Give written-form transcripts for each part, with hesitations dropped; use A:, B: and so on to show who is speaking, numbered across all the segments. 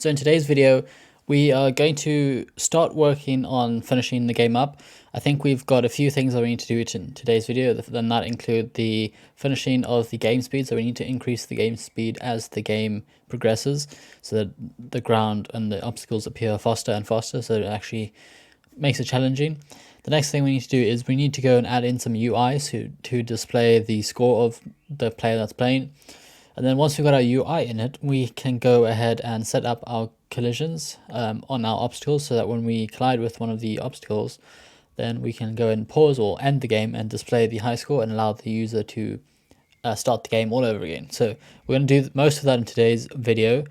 A: So in today's video, we are going to start working on finishing the game up. I think we've got a few things that we need to do in today's video, then that include the finishing of the game speed. So we need to increase the game speed as the game progresses so that the ground and the obstacles appear faster and faster, so it actually makes it challenging. The next thing we need to do is we need to go and add in some UIs to display the score of the player that's playing. And then once we've got our UI in it, we can go ahead and set up our collisions on our obstacles so that when we collide with one of the obstacles, then we can go and pause or end the game and display the high score and allow the user to start the game all over again. So we're going to do most of that in today's video.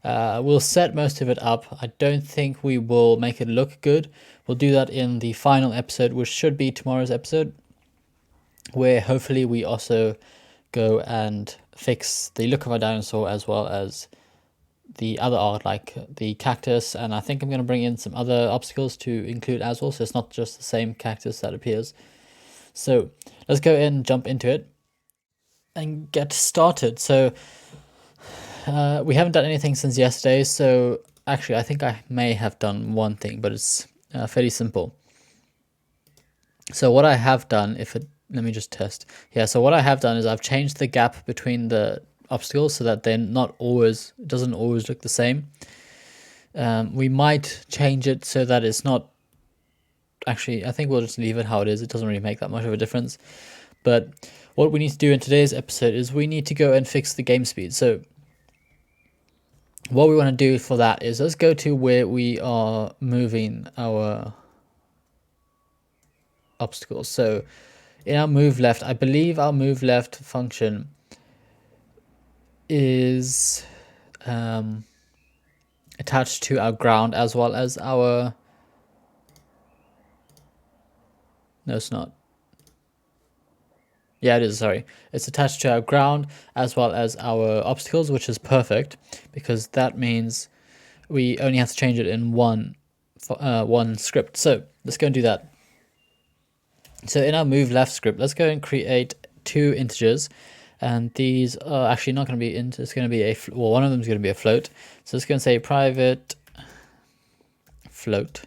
A: We'll set most of it up. I don't think we will make it look good. We'll do that in the final episode, which should be tomorrow's episode, where hopefully we also go and fix the look of our dinosaur as well as the other art like the cactus, and I think I'm going to bring in some other obstacles to include as well, so it's not just the same cactus that appears. So let's go and jump into it and get started. So we haven't done anything since yesterday, so actually I think I may have done one thing, but it's fairly simple. So what I have done, let me just test. Yeah, so what I have done is I've changed the gap between the obstacles so that they're not always, it doesn't always look the same. We might change it so that it's not, actually, I think we'll just leave it how it is. It doesn't really make that much of a difference. But what we need to do in today's episode is we need to go and fix the game speed. So what we want to do for that is let's go to where we are moving our obstacles. So in our move left, I believe our move left function is attached to our ground as well as our, no it's not, yeah it is, sorry, it's attached to our ground as well as our obstacles, which is perfect because that means we only have to change it in one script. So let's go and do that. So in our move left script, let's go and create two integers, and these are actually not going to be int, it's going to be one of them is going to be a float. So let's go and say private float.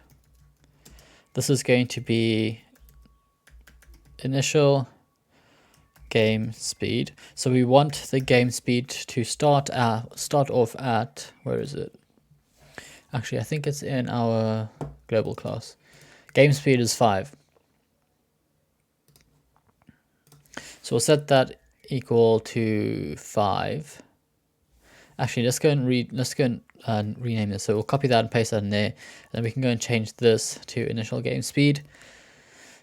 A: This is going to be initial game speed. So we want the game speed to start off at, where is it? Actually, I think it's in our global class. Game speed is 5. So we'll set that equal to 5. Actually, let's go and rename this. So we'll copy that and paste that in there. And then we can go and change this to initial game speed.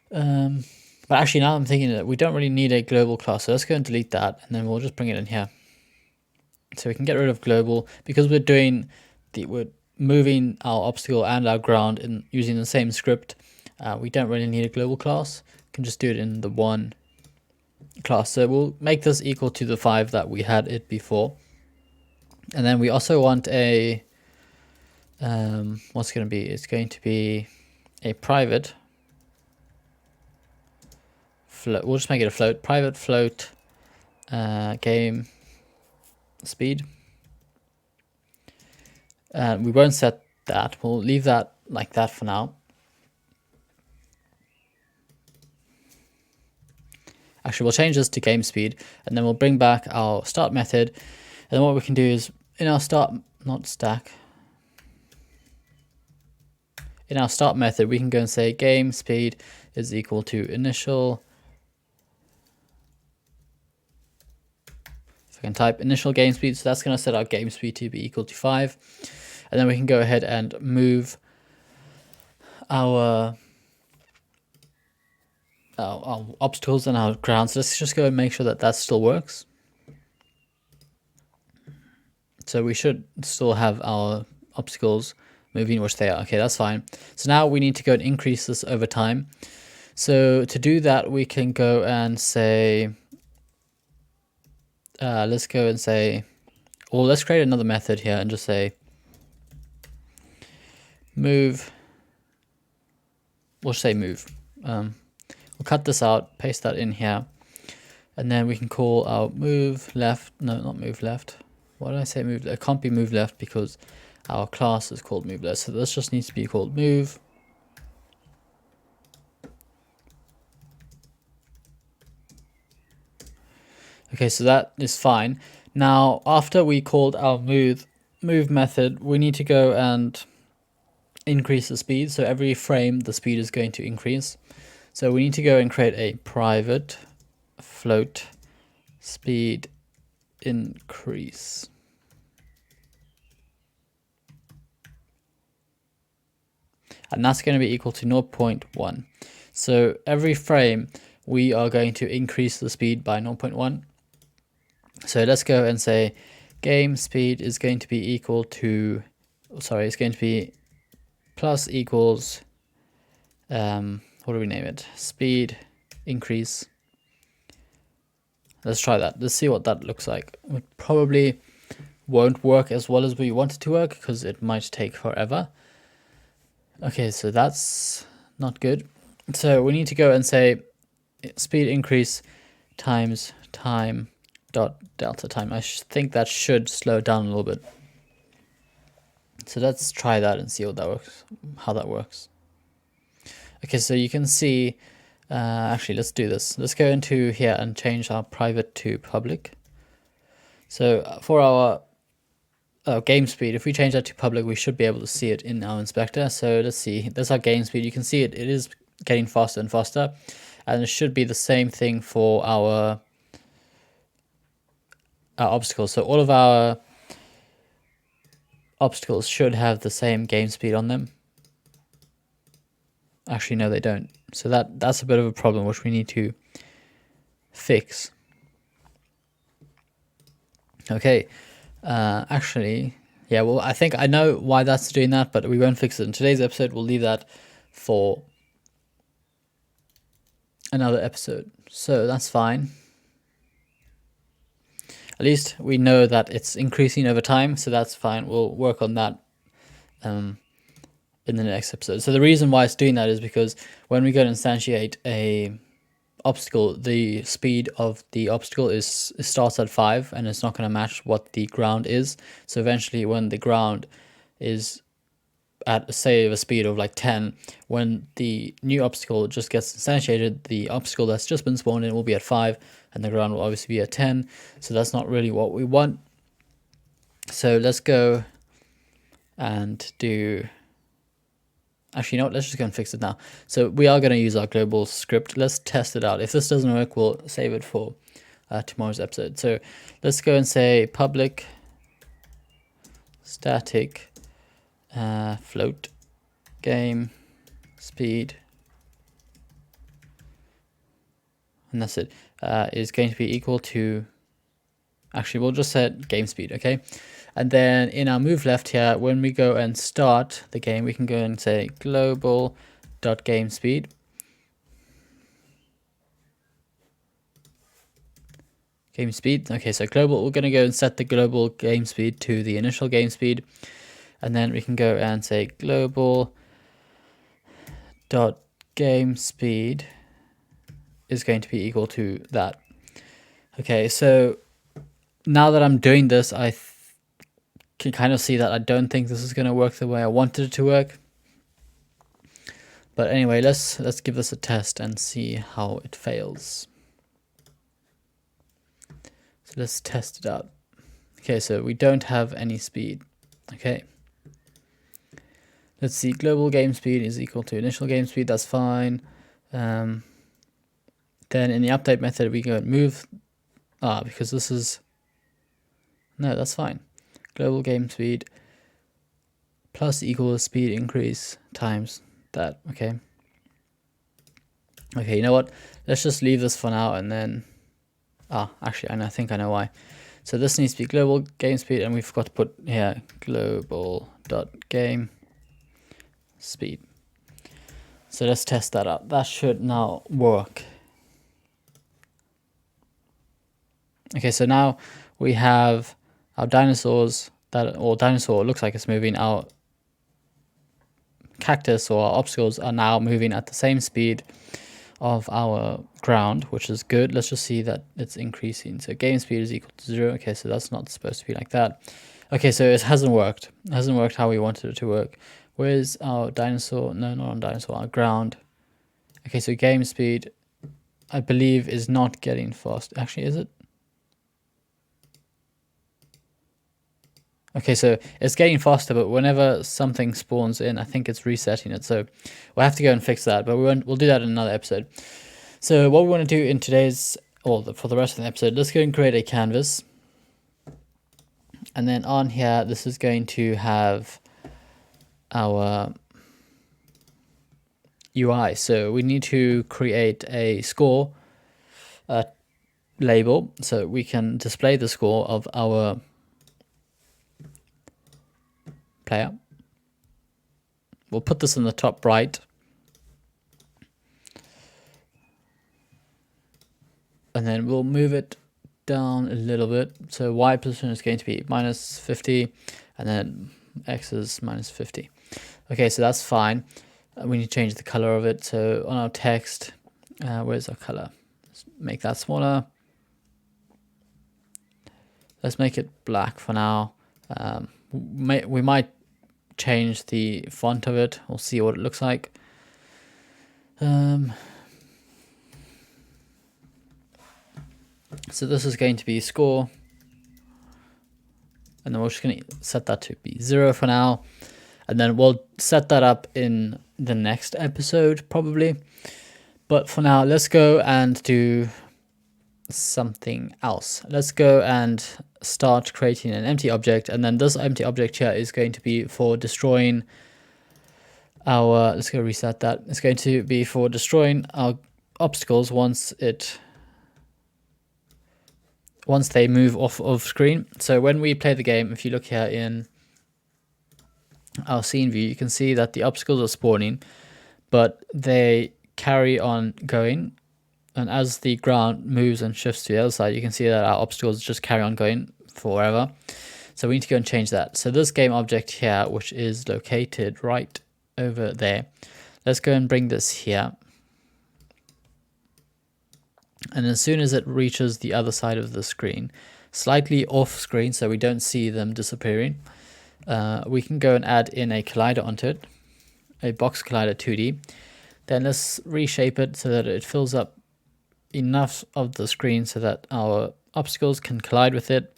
A: But actually, now I'm thinking that we don't really need a global class. So let's go and delete that, and then we'll just bring it in here. So we can get rid of global because we're moving our obstacle and our ground in using the same script. We don't really need a global class. We can just do it in the one class. So we'll make this equal to the 5 that we had it before. And then we also want a what's going to be, it's going to be a private float. We'll just make it a float, private float game speed. We won't set that, we'll leave that like that for now. Actually, we'll change this to game speed, and then we'll bring back our start method. And then what we can do is in our in our start method, we can go and say game speed is equal to initial. If I can type initial game speed, so that's going to set our game speed to be equal to 5. And then we can go ahead and move our obstacles and our ground. So let's just go and make sure that that still works. So we should still have our obstacles moving, which they are. Okay, that's fine. So now we need to go and increase this over time. So to do that, we can go and say, let's go and say, or let's create another method here and just say move. We'll just say move. We'll cut this out, paste that in here, and then we can call our move left. No, not move left. Why did I say move? It can't be move left because our class is called move. So this just needs to be called move. Okay, so that is fine. Now, after we called our move method, we need to go and increase the speed. So every frame, the speed is going to increase. So we need to go and create a private float speed increase. And that's going to be equal to 0.1. So every frame, we are going to increase the speed by 0.1. So let's go and say game speed is going to be equal to, sorry, it's going to be plus equals, what do we name it? Speed increase. Let's try that. Let's see what that looks like. It probably won't work as well as we want it to work because it might take forever. Okay, so that's not good. So we need to go and say speed increase times time dot delta time. I think that should slow down a little bit. So let's try that and see what that works, how that works. Okay, so you can see, actually let's do this. Let's go into here and change our private to public. So for our game speed, if we change that to public, we should be able to see it in our inspector. So let's see, that's our game speed. You can see it is getting faster and faster, and it should be the same thing for our obstacles. So all of our obstacles should have the same game speed on them. Actually, no, they don't. So that's a bit of a problem which we need to fix. Okay, actually, yeah, well, I think I know why that's doing that, but we won't fix it in today's episode. We'll leave that for another episode. So that's fine. At least we know that it's increasing over time, so that's fine. We'll work on that in the next episode. So the reason why it's doing that is because when we go to instantiate a obstacle, the speed of the obstacle starts at 5, and it's not going to match what the ground is. So eventually, when the ground is at, say, a speed of like 10, when the new obstacle just gets instantiated, the obstacle that's just been spawned in will be at 5, and the ground will obviously be at 10. So that's not really what we want. So let's go and do, actually, you know what, let's just go and fix it now. So we are going to use our global script. Let's test it out. If this doesn't work, we'll save it for tomorrow's episode. So let's go and say public static float game speed, and that's it, is going to be equal to, actually we'll just set game speed, okay? And then in our move left here, when we go and start the game, we can go and say global dot game speed. Game speed, okay, so global, we're going to go and set the global game speed to the initial game speed. And then we can go and say global dot game speed is going to be equal to that. Okay, so now that I'm doing this, I can kind of see that I don't think this is going to work the way I wanted it to work. But anyway, let's give this a test and see how it fails. So let's test it out. Okay, so we don't have any speed. Okay. Let's see, global game speed is equal to initial game speed, that's fine. Then in the update method, we go and move, because this is, no, that's fine. Global game speed plus equals speed increase times that, okay. Okay, you know what? Let's just leave this for now, and then, actually, I think I know why. So this needs to be global game speed, and we forgot to put here global dot game speed. So let's test that out. That should now work. Okay, so now we have our dinosaurs dinosaur looks like it's moving. Our cactus or our obstacles are now moving at the same speed of our ground, which is good. Let's just see that it's increasing. So game speed is equal to 0. Okay, so that's not supposed to be like that. Okay, so it hasn't worked. It hasn't worked how we wanted it to work. Where's our dinosaur? No, not on dinosaur, our ground. Okay, so game speed, I believe, is not getting fast. Actually, is it? Okay, so it's getting faster, but whenever something spawns in, I think it's resetting it. So we'll have to go and fix that, but we'll do that in another episode. So what we want to do in today's, or for the rest of the episode, let's go and create a canvas. And then on here, this is going to have our UI. So we need to create a score label so we can display the score of our player. We'll put this in the top right. And then we'll move it down a little bit. So Y position is going to be -50, and then X is -50. Okay, so that's fine. We need to change the color of it. So on our text, where's our color? Let's make that smaller. Let's make it black for now. We might change the font of it. We'll see what it looks like. So this is going to be score. And then we're just going to set that to be 0 for now. And then we'll set that up in the next episode, probably. But for now, let's go and do something else. Let's go and start creating an empty object. And then this empty object here is going to be for destroying our, let's go reset that. It's going to be for destroying our obstacles once they move off of screen. So when we play the game, if you look here in our scene view, you can see that the obstacles are spawning, but they carry on going. And as the ground moves and shifts to the other side, you can see that our obstacles just carry on going forever. So we need to go and change that. So this game object here, which is located right over there, let's go and bring this here. And as soon as it reaches the other side of the screen, slightly off screen so we don't see them disappearing, we can go and add in a collider onto it, a box collider 2D. Then let's reshape it so that it fills up enough of the screen so that our obstacles can collide with it,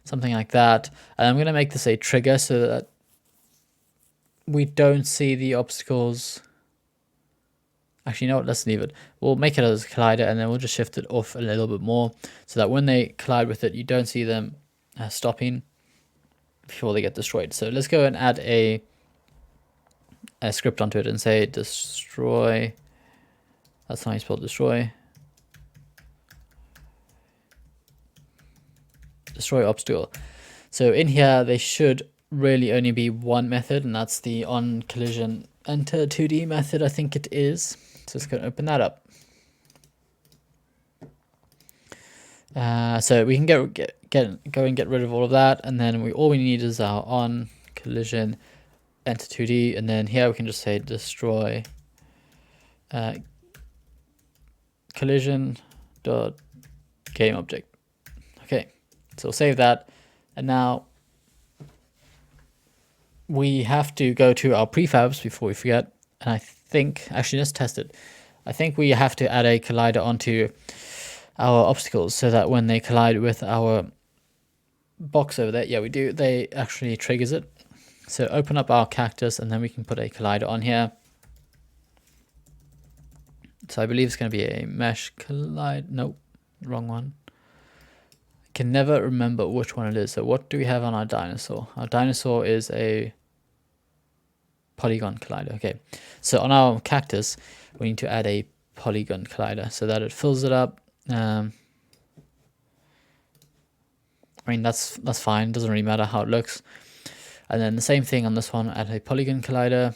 A: something like that. And I'm going to make this a trigger so that we don't see the obstacles. Actually, you know what, let's leave it. We'll make it as a collider, and then we'll just shift it off a little bit more so that when they collide with it, you don't see them stopping before they get destroyed. So let's go and add a script onto it and say destroy. That's how you spell destroy. Destroy obstacle. So in here, they should really only be one method, and that's the on collision enter 2D method, I think it is. So let's go and open that up. So we can go and get rid of all of that, and then all we need is our on collision enter 2D, and then here we can just say destroy collision dot game object. Okay, so we'll save that, and now we have to go to our prefabs before we forget. And I think, actually, let's test it. I think we have to add a collider onto our obstacles so that when they collide with our box over there, yeah, we do, they actually triggers it. So open up our cactus, and then we can put a collider on here. So I believe it's going to be a mesh collide. Nope, wrong one. I can never remember which one it is. So what do we have on our dinosaur? Our dinosaur is a polygon collider. Okay, so on our cactus, we need to add a polygon collider so that it fills it up. I mean, that's fine. Doesn't really matter how it looks. And then the same thing on this one, add a polygon collider,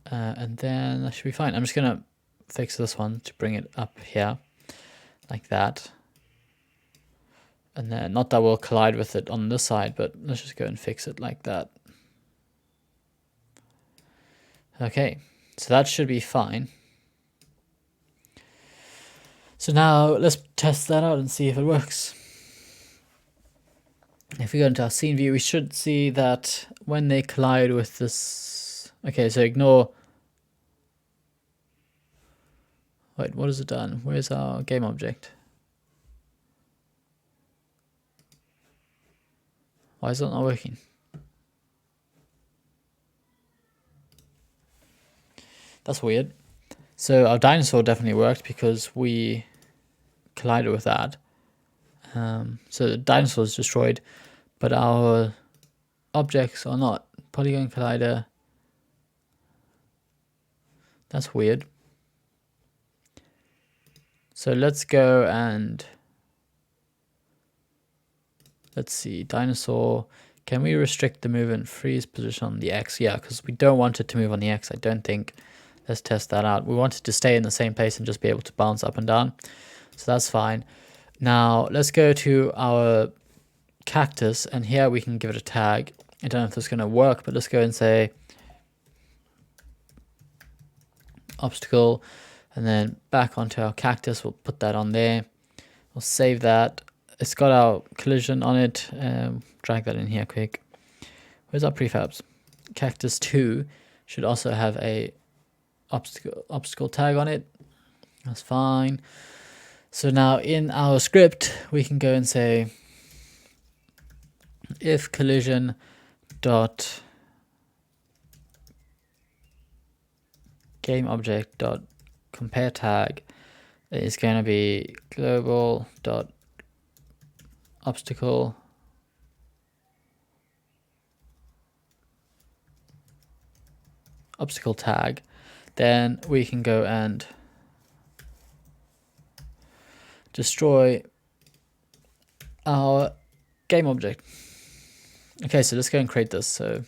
A: and then that should be fine. I'm just gonna fix this one to bring it up here, like that. And then, not that we'll collide with it on this side, but let's just go and fix it like that. Okay, so that should be fine. So now let's test that out and see if it works. if we go into our scene view, we should see that when they collide with this, okay, so ignore, wait, what has it done? Where's our game object? Why is it not working? That's weird. So our dinosaur definitely worked because we collided with that. So the dinosaur is destroyed, but our objects are not. Polygon collider. That's weird. So let's go and let's see, dinosaur. Can we restrict the movement freeze position on the X? Yeah, because we don't want it to move on the X, I don't think. Let's test that out. We want it to stay in the same place and just be able to bounce up and down. So that's fine. Now let's go to our cactus, and here we can give it a tag. I don't know if this is going to work, but let's go and say obstacle, and then back onto our cactus. We'll put that on there. We'll save that. It's got our collision on it. Drag that in here quick. Where's our prefabs? Cactus 2 should also have a obstacle tag on it. That's fine. So now in our script, we can go and say if collision dot game object dot compare tag is going to be global dot obstacle tag, then we can go and destroy our game object. Okay, so let's go and create this. So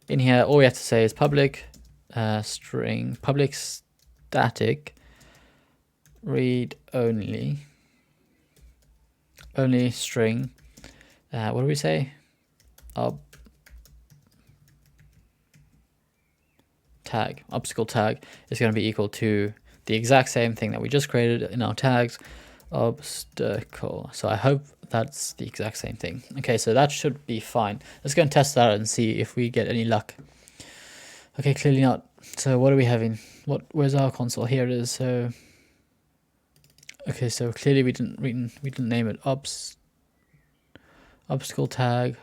A: in here, all we have to say is public string, public static read only string. What do we say? Tag, obstacle tag is going to be equal to the exact same thing that we just created in our tags, obstacle. So I hope that's the exact same thing. Okay, so that should be fine. Let's go and test that out and see if we get any luck. Okay, clearly not. So what are we having? Where's our console? Here it is. So okay, so clearly we didn't name it obstacle tag.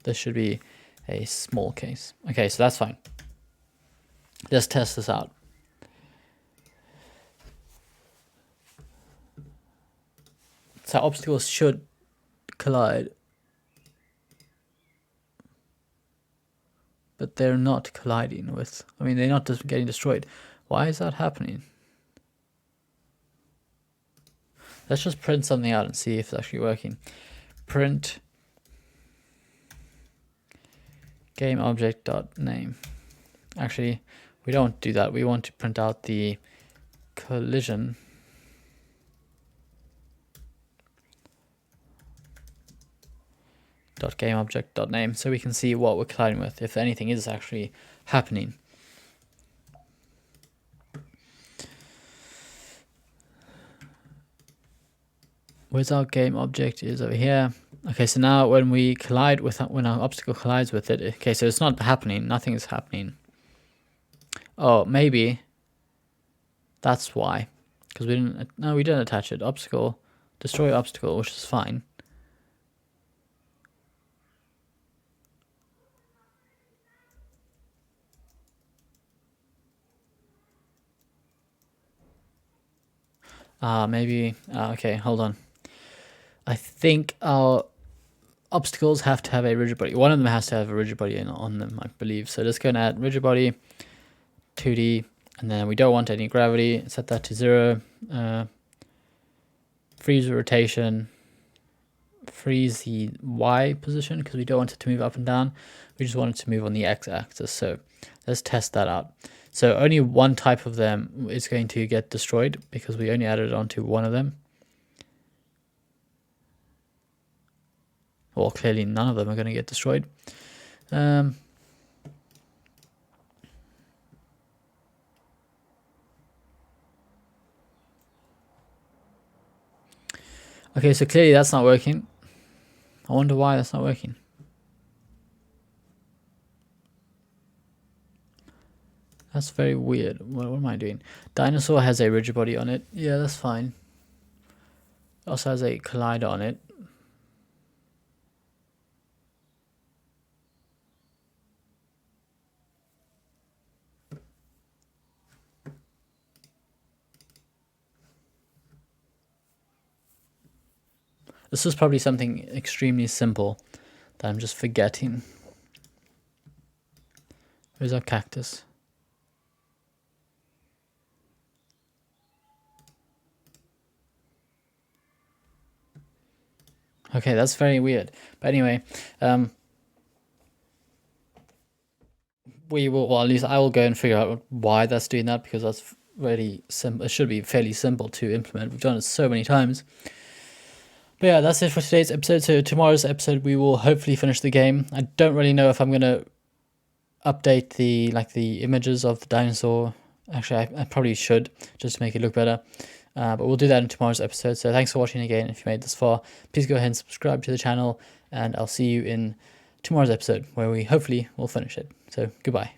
A: This should be a small case. Okay, so that's fine. Let's test this out. So obstacles should collide, but they're not colliding with, I mean, they're not just getting destroyed. Why is that happening? Let's just print something out and see if it's actually working. Print game object dot name. Actually, we don't do that. We want to print out the collision dot game object dot name, so we can see what we're colliding with, if anything is actually happening. Where's our game object? Is over here. Okay, so now when we collide with, when our obstacle collides with it, okay, so it's not happening, nothing is happening. Oh, maybe that's why, because we didn't attach it. Obstacle, destroy obstacle, which is fine. Maybe, okay, hold on. I think our obstacles have to have a rigid body. One of them has to have a rigid body on them, I believe. So let's go and add rigid body, 2D, and then we don't want any gravity. Set that to 0. Freeze rotation. Freeze the Y position because we don't want it to move up and down. We just want it to move on the X axis. So let's test that out. So only one type of them is going to get destroyed because we only added onto one of them. Well, clearly none of them are going to get destroyed. Okay, so clearly that's not working. I wonder why that's not working. That's very weird. What am I doing? Dinosaur has a rigid body on it. Yeah, that's fine. It also has a collider on it. This is probably something extremely simple that I'm just forgetting. Where's our cactus? Okay, that's very weird. But anyway, we will, well, at least I will go and figure out why that's doing that, because that's really simple. It should be fairly simple to implement. We've done it so many times. But yeah, that's it for today's episode. So tomorrow's episode, we will hopefully finish the game. I don't really know if I'm gonna update the images of the dinosaur. Actually, I probably should, just to make it look better. But we'll do that in tomorrow's episode. So thanks for watching again. If you made this far, please go ahead and subscribe to the channel, and I'll see you in tomorrow's episode, where we hopefully will finish it. So goodbye.